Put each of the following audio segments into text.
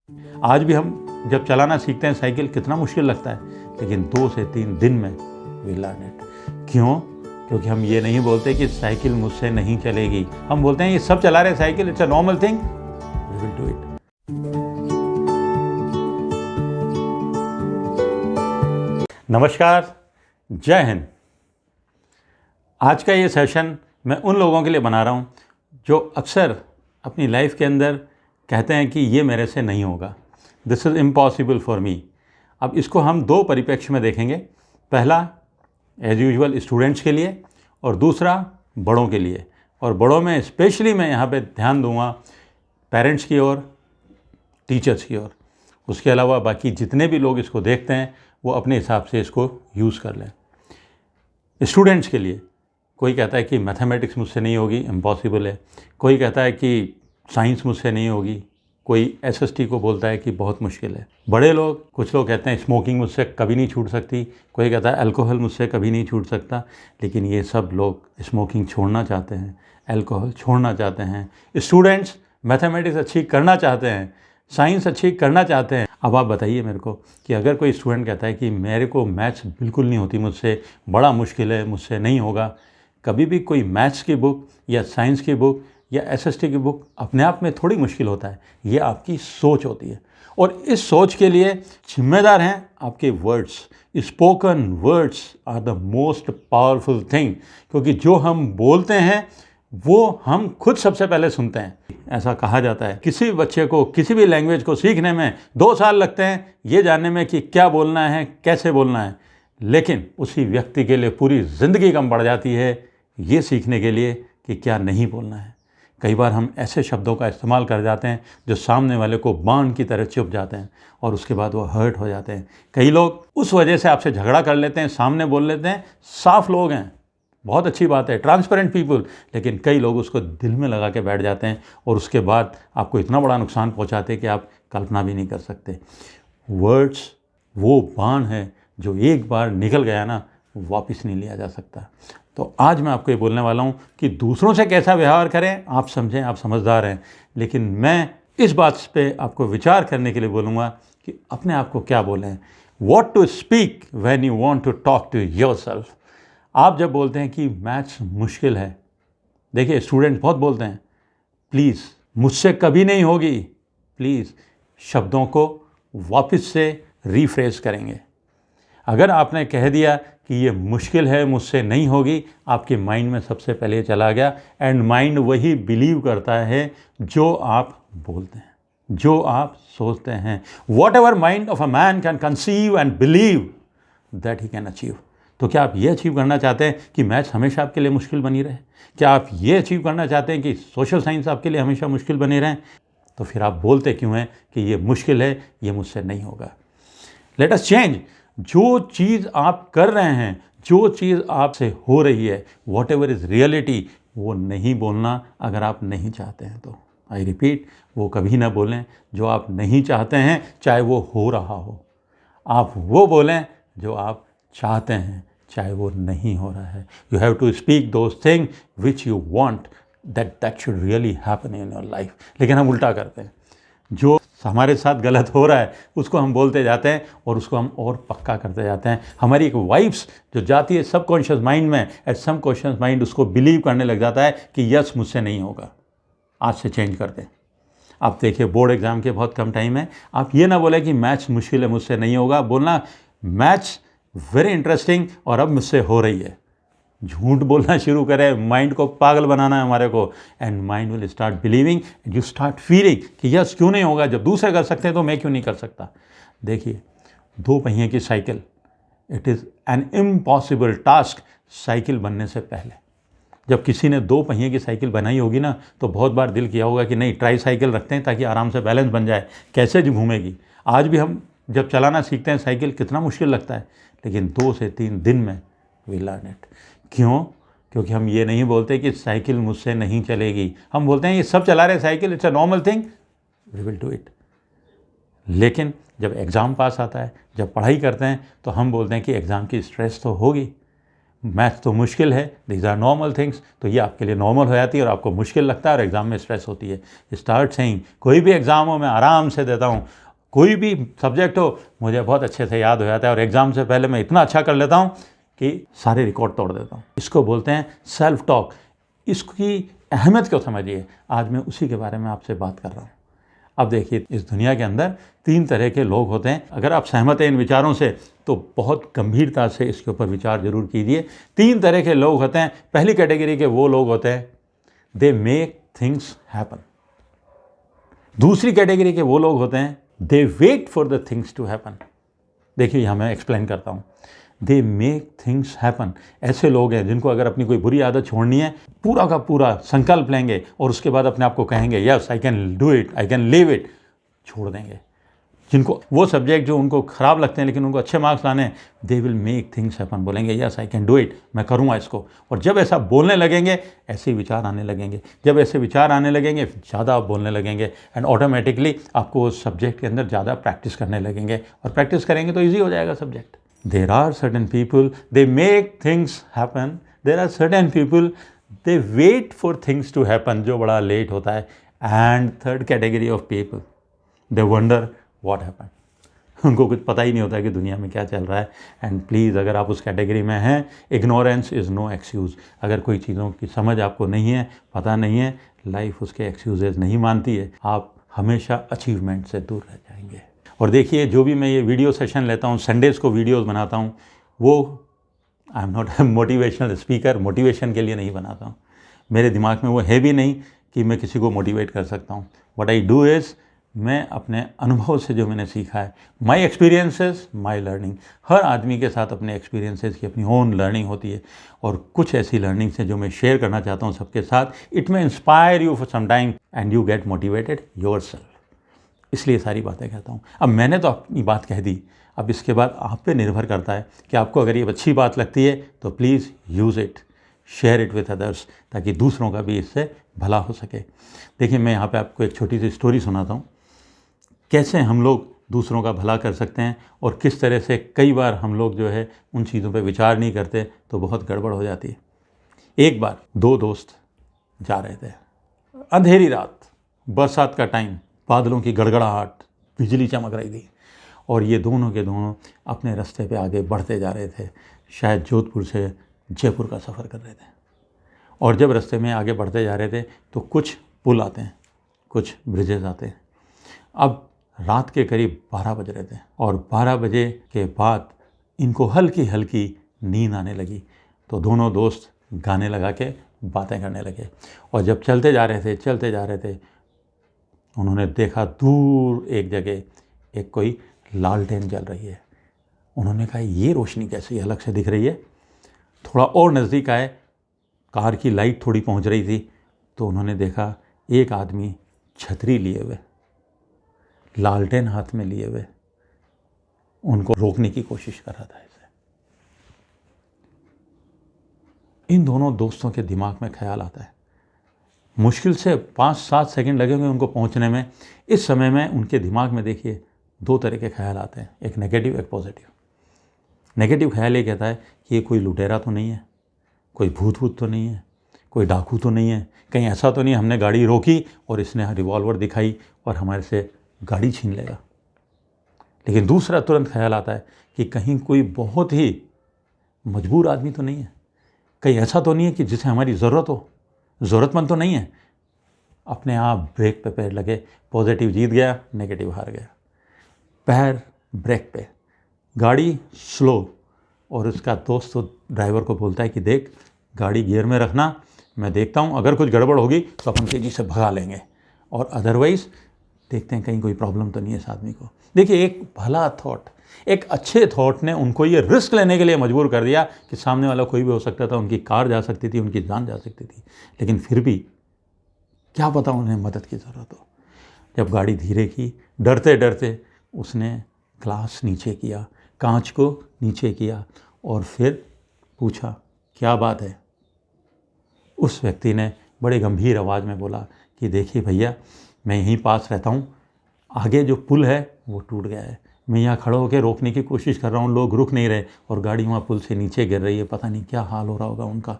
आज भी हम जब चलाना सीखते हैं साइकिल कितना मुश्किल लगता है, लेकिन 2 से 3 दिन में वी लर्न इट। क्यों? क्योंकि हम ये नहीं बोलते कि साइकिल मुझसे नहीं चलेगी, हम बोलते हैं ये सब चला रहे cycle, it's a normal thing, we will do it. नमस्कार, जय हिंद। आज का ये सेशन मैं उन लोगों के लिए बना रहा हूँ जो अक्सर अपनी लाइफ के अंदर कहते हैं कि ये मेरे से नहीं होगा, this is impossible for me. अब इसको हम दो परिप्रेक्ष्य में देखेंगे। पहला एज यूजुअल स्टूडेंट्स के लिए और दूसरा बड़ों के लिए। और बड़ों में स्पेशली मैं यहाँ पे ध्यान दूंगा पेरेंट्स की ओर, टीचर्स की ओर। उसके अलावा बाकी जितने भी लोग इसको देखते हैं वो अपने हिसाब से इसको यूज़ कर लें। स्टूडेंट्स के लिए कोई कहता है कि मैथमेटिक्स मुझसे नहीं होगी, इम्पॉसिबल है। कोई कहता है कि साइंस मुझसे नहीं होगी, कोई एसएसटी को बोलता है कि बहुत मुश्किल है। बड़े लोग, कुछ लोग कहते हैं स्मोकिंग मुझसे कभी नहीं छूट सकती, कोई कहता है अल्कोहल मुझसे कभी नहीं छूट सकता। लेकिन ये सब लोग स्मोकिंग छोड़ना चाहते हैं, अल्कोहल छोड़ना चाहते हैं। स्टूडेंट्स मैथमेटिक्स अच्छी करना चाहते हैं, साइंस अच्छी करना चाहते हैं। अब आप बताइए मेरे को कि अगर कोई स्टूडेंट कहता है कि मेरे को मैथ्स बिल्कुल नहीं होती मुझसे, बड़ा मुश्किल है, मुझसे नहीं होगा। कभी भी कोई मैथ्स की बुक या साइंस की बुक या एसएसटी की बुक अपने आप में थोड़ी मुश्किल होता है, ये आपकी सोच होती है। और इस सोच के लिए जिम्मेदार हैं आपके words. Spoken words are the most powerful thing, क्योंकि जो हम बोलते हैं वो हम खुद सबसे पहले सुनते हैं। ऐसा कहा जाता है किसी भी बच्चे को किसी भी लैंग्वेज को सीखने में 2 साल लगते हैं ये जानने में कि क्या बोलना है, कैसे बोलना है, लेकिन उसी व्यक्ति के लिए पूरी ज़िंदगी कम पड़ जाती है ये सीखने के लिए कि क्या नहीं बोलना है। कई बार हम ऐसे शब्दों का इस्तेमाल कर जाते हैं जो सामने वाले को बाण की तरह चुभ जाते हैं और उसके बाद वो हर्ट हो जाते हैं। कई लोग उस वजह से आपसे झगड़ा कर लेते हैं, सामने बोल लेते हैं, साफ लोग हैं, बहुत अच्छी बात है, ट्रांसपेरेंट पीपल, लेकिन कई लोग उसको दिल में लगा के बैठ जाते हैं और उसके बाद आपको इतना बड़ा नुकसान पहुंचाते हैं कि आप कल्पना भी नहीं कर सकते। वर्ड्स वो बाण है जो एक बार निकल गया ना वापस नहीं लिया जा सकता। तो आज मैं आपको ये बोलने वाला हूँ कि दूसरों से कैसा व्यवहार करें, आप समझें, आप समझदार हैं, लेकिन मैं इस बात पे आपको विचार करने के लिए बोलूँगा कि अपने आप को क्या बोलें। What to speak when you want to talk to yourself. आप जब बोलते हैं कि मैथ्स मुश्किल है, देखिए स्टूडेंट बहुत बोलते हैं प्लीज़ मुझसे कभी नहीं होगी, प्लीज़ शब्दों को वापस से रीफ्रेश करेंगे। अगर आपने कह दिया कि ये मुश्किल है, मुझसे नहीं होगी, आपके माइंड में सबसे पहले चला गया, एंड माइंड वही बिलीव करता है जो आप बोलते हैं, जो आप सोचते हैं। What ever mind of a man can conceive and believe that he can achieve. तो क्या आप ये अचीव करना चाहते हैं कि मैथ्स हमेशा आपके लिए मुश्किल बनी रहे? क्या आप ये अचीव करना चाहते हैं कि सोशल साइंस आपके लिए हमेशा मुश्किल बने रहें? तो फिर आप बोलते क्यों हैं कि ये मुश्किल है, ये मुझसे नहीं होगा? Let us change. जो चीज़ आप कर रहे हैं, जो चीज़ आपसे हो रही है, वॉट एवर इज़ रियलिटी, वो नहीं बोलना अगर आप नहीं चाहते हैं तो। आई रिपीट, वो कभी ना बोलें जो आप नहीं चाहते हैं, चाहे वो हो रहा हो। आप वो बोलें जो आप चाहते हैं, चाहे वो नहीं हो रहा है। You have to speak those thing which you want, that should really happen in your life. लेकिन हम उल्टा करते हैं, जो हमारे साथ गलत हो रहा है उसको हम बोलते जाते हैं और उसको हम और पक्का करते जाते हैं। हमारी एक वाइब्स जो जाती है सबकॉन्शियस माइंड में, एट सबकॉन्शियस माइंड उसको बिलीव करने लग जाता है कि यस मुझसे नहीं होगा। आज से चेंज कर दें। आप देखिए बोर्ड एग्जाम के बहुत कम टाइम है, आप ये ना बोले कि मैथ्स मुश्किल है, मुझसे नहीं होगा, बोलना मैथ्स वेरी इंटरेस्टिंग और अब मुझसे हो रही है। झूठ बोलना शुरू करें, माइंड को पागल बनाना है हमारे को, and mind will start believing, you start feeling कि यस क्यों नहीं होगा, जब दूसरे कर सकते हैं तो मैं क्यों नहीं कर सकता। देखिए 2 पहिए की cycle, it is an impossible task cycle बनने से पहले। जब किसी ने 2 पहिए की साइकिल बनाई होगी ना तो बहुत बार दिल किया होगा कि नहीं ट्राई साइकिल रखते हैं ताकि आराम से बैलेंस बन जाए, कैसे जो घूमेगी। आज भी हम जब चलाना सीखते हैं साइकिल कितना मुश्किल लगता है, लेकिन 2 से 3 दिन में वी लर्न इट। क्यों? क्योंकि हम ये नहीं बोलते कि साइकिल मुझसे नहीं चलेगी, हम बोलते हैं ये सब चला रहे cycle, it's a normal thing, we will do it. लेकिन जब एग्ज़ाम पास आता है, जब पढ़ाई करते हैं तो हम बोलते हैं कि एग्ज़ाम की स्ट्रेस तो होगी, मैथ्स तो मुश्किल है, दीज आर नॉर्मल थिंग्स, तो ये आपके लिए नॉर्मल हो जाती है और आपको मुश्किल लगता है और एग्ज़ाम में स्ट्रेस होती है। स्टार्ट सेइंग कोई भी एग्ज़ाम हो मैं आराम से देता हूँ, कोई भी सब्जेक्ट हो मुझे बहुत अच्छे से याद हो जाता है और एग्ज़ाम से पहले मैं इतना अच्छा कर लेता हूँ कि सारे रिकॉर्ड तोड़ देता हूँ। इसको बोलते हैं सेल्फ टॉक। इसकी अहमियत को समझिए, आज मैं उसी के बारे में आपसे बात कर रहा हूँ। अब देखिए, इस दुनिया के अंदर 3 तरह के लोग होते हैं। अगर आप सहमत हैं इन विचारों से तो बहुत गंभीरता से इसके ऊपर विचार जरूर कीजिए। 3 तरह के लोग होते हैं। पहली कैटेगरी के वो लोग होते हैं, दे मेक थिंग्स हैपन। दूसरी कैटेगरी के वो लोग होते हैं, they wait for the things to happen. देखिए यहाँ मैं एक्सप्लेन करता हूँ। दे मेक थिंग्स हैपन, ऐसे लोग हैं जिनको अगर अपनी कोई बुरी आदत छोड़नी है, पूरा का पूरा संकल्प लेंगे और उसके बाद अपने आप को कहेंगे yes I can do it, I can live it, छोड़ देंगे। जिनको वो सब्जेक्ट जो उनको ख़राब लगते हैं लेकिन उनको अच्छे मार्क्स लाने हैं, they will make things happen, बोलेंगे yes I can do it, मैं करूँगा इसको। और जब ऐसा बोलने लगेंगे ऐसे विचार आने लगेंगे। जब ऐसे विचार आने लगेंगे ज़्यादा आप बोलने लगेंगे एंड ऑटोमेटिकली आपको उस सब्जेक्ट के अंदर ज़्यादा प्रैक्टिस करने लगेंगे और प्रैक्टिस करेंगे तो ईजी हो जाएगा subject. There are certain people, they make things happen. There are certain people, they wait for things to happen, जो बड़ा लेट होता है। And third category of people, they wonder what happened. उनको कुछ पता ही नहीं होता कि दुनिया में क्या चल रहा है। एंड प्लीज़, अगर आप उस कैटेगरी में हैं, इग्नोरेंस इज़ नो एक्सक्यूज़। अगर कोई चीज़ों की समझ आपको नहीं है, पता नहीं है, लाइफ उसके एक्सक्यूज़ेज नहीं मानती है। आप हमेशा अचीवमेंट से दूर रह जाएंगे। और देखिए, जो भी मैं ये वीडियो सेशन लेता हूँ, संडेज़ को वीडियोस बनाता हूँ, वो I am not a motivational speaker, motivation के लिए नहीं बनाता हूँ। मेरे दिमाग में वो है भी नहीं कि मैं किसी को मोटिवेट कर सकता हूँ। व्हाट आई डू इज़, मैं अपने अनुभव से जो मैंने सीखा है, माई एक्सपीरियंसेस माई लर्निंग। हर आदमी के साथ अपने एक्सपीरियंसेस की अपनी ओन लर्निंग होती है और कुछ ऐसी लर्निंग्स हैं जो मैं शेयर करना चाहता हूँ सबके साथ। It may inspire you for some time and you get motivated yourself. इसलिए सारी बातें कहता हूँ। अब मैंने तो अपनी बात कह दी, अब इसके बाद आप पे निर्भर करता है कि आपको अगर ये अच्छी बात लगती है तो please use it, share it with others, ताकि दूसरों का भी इससे भला हो सके। देखिए, मैं यहाँ पे आपको एक छोटी सी स्टोरी सुनाता हूँ, कैसे हम लोग दूसरों का भला कर सकते हैं और किस तरह से कई बार हम लोग जो है उन चीज़ों पे विचार नहीं करते तो बहुत गड़बड़ हो जाती है। एक बार 2 दोस्त जा रहे थे, अंधेरी रात, बरसात का टाइम, बादलों की गड़गड़ाहट, बिजली चमक रही थी और ये दोनों के दोनों अपने रास्ते पे आगे बढ़ते जा रहे थे। शायद जोधपुर से जयपुर का सफ़र कर रहे थे और जब रास्ते में आगे बढ़ते जा रहे थे तो कुछ पुल आते हैं, कुछ ब्रिजेस आते हैं। अब रात के करीब 12 बज रहे थे और 12 बजे के बाद इनको हल्की हल्की नींद आने लगी, तो दोनों दोस्त गाने लगा के बातें करने लगे। और जब चलते जा रहे थे उन्होंने देखा दूर एक जगह एक कोई लालटेन जल रही है। उन्होंने कहा ये रोशनी कैसी अलग से दिख रही है। थोड़ा और नज़दीक आए, कार की लाइट थोड़ी पहुंच रही थी, तो उन्होंने देखा एक आदमी छतरी लिए हुए, लालटेन हाथ में लिए हुए, उनको रोकने की कोशिश कर रहा था। इसे इन दोनों दोस्तों के दिमाग में ख्याल आता है। मुश्किल से 5-7 सेकंड लगेंगे उनको पहुंचने में। इस समय में उनके दिमाग में देखिए 2 तरह के ख्याल आते हैं, एक नेगेटिव एक पॉजिटिव। नेगेटिव ख्याल ये कहता है कि ये कोई लुटेरा तो नहीं है, कोई भूत तो नहीं है, कोई डाकू तो नहीं है, कहीं ऐसा तो नहीं हमने गाड़ी रोकी और इसने रिवॉल्वर दिखाई और हमारे से गाड़ी छीन लेगा। लेकिन दूसरा तुरंत ख्याल आता है कि कहीं कोई बहुत ही मजबूर आदमी तो नहीं है, कहीं ऐसा तो नहीं है कि जिसे हमारी ज़रूरत हो, ज़रूरतमंद तो नहीं है। अपने आप ब्रेक पे पैर लगे, पॉजिटिव जीत गया, नेगेटिव हार गया। पैर ब्रेक पे, गाड़ी स्लो, और उसका दोस्त तो ड्राइवर को बोलता है कि देख गाड़ी गियर में रखना, मैं देखता हूँ अगर कुछ गड़बड़ होगी तो अपन तेज़ी से भगा लेंगे और अदरवाइज़ देखते हैं कहीं कोई प्रॉब्लम तो नहीं है इस आदमी को। देखिए, एक भला थॉट, एक अच्छे थॉट ने उनको ये रिस्क लेने के लिए मजबूर कर दिया कि सामने वाला कोई भी हो सकता था, उनकी कार जा सकती थी, उनकी जान जा सकती थी, लेकिन फिर भी क्या पता उन्हें मदद की ज़रूरत हो। जब गाड़ी धीरे की, डरते डरते उसने ग्लास नीचे किया, कांच को नीचे किया और फिर पूछा क्या बात है। उस व्यक्ति ने बड़े गंभीर आवाज़ में बोला कि देखिए भैया, मैं यहीं पास रहता हूँ, आगे जो पुल है वो टूट गया है। मैं यहाँ खड़ा होकर रोकने की कोशिश कर रहा हूँ, लोग रुक नहीं रहे और गाड़ी वहाँ पुल से नीचे गिर रही है। पता नहीं क्या हाल हो रहा होगा उनका।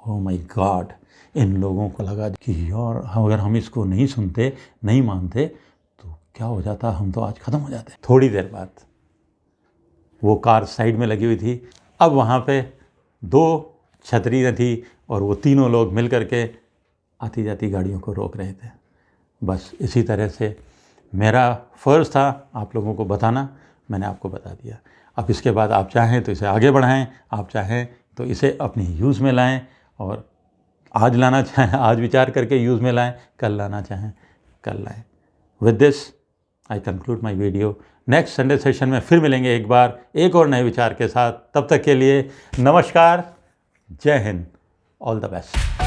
ओह माय गॉड, इन लोगों को लगा कि यार अगर हम इसको नहीं सुनते, नहीं मानते तो क्या हो जाता, हम तो आज ख़त्म हो जाते। थोड़ी देर बाद वो कार साइड में लगी हुई थी। अब वहाँ पे 2 छतरियाँ थी और वो तीनों लोग मिल कर के आती जाती गाड़ियों को रोक रहे थे। बस इसी तरह से मेरा फ़र्ज़ था आप लोगों को बताना, मैंने आपको बता दिया। अब इसके बाद आप चाहें तो इसे आगे बढ़ाएं, आप चाहें तो इसे अपनी यूज़ में लाएं और आज लाना चाहें आज विचार करके यूज़ में लाएं, कल लाना चाहें कल लाएं। With this I conclude my video. Next Sunday session में फिर मिलेंगे एक बार एक और नए विचार के साथ। तब तक के लिए नमस्कार, जय हिंद, ऑल द बेस्ट।